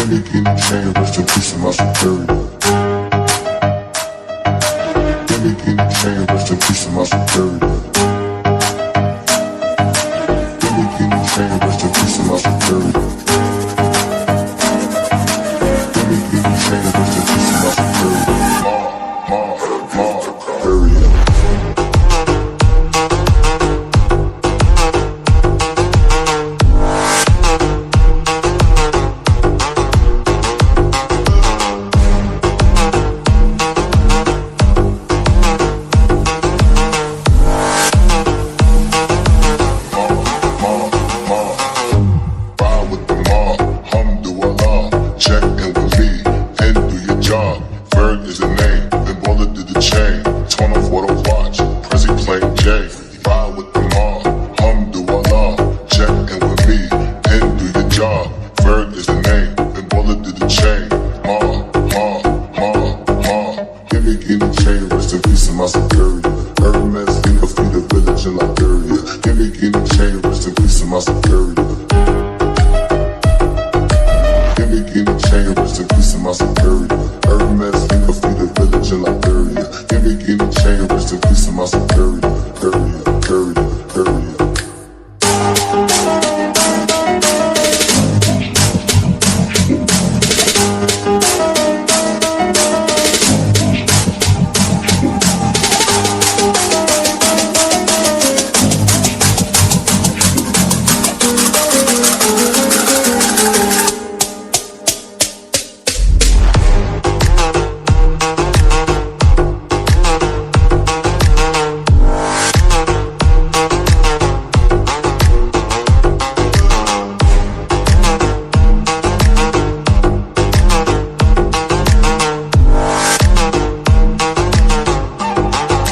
me guinea chain, rest in peace to my superior. Give me guinea chain, rest in peace to my superior. Give me guinea chain, rest in peace to my superior. Give me guinea chain, rest in peace to my superior. Superior. Bird is the name, then Baller did the chain. Torn off what I watch, Prezi playing J. Ride with the mob, Alhamdulillah. Check in with me, and do your job. Bird is the name, then Baller did the chain. Give me guinea chain, rest in peace to my superior. Hermes, think of feed a village in Liberia. Give me guinea chain, rest in peace to my superior. Give me guinea chain, rest in peace to my superior. Hermes, think of feed a village in Liberia. Give me guinea chain, rest in peace to my superior.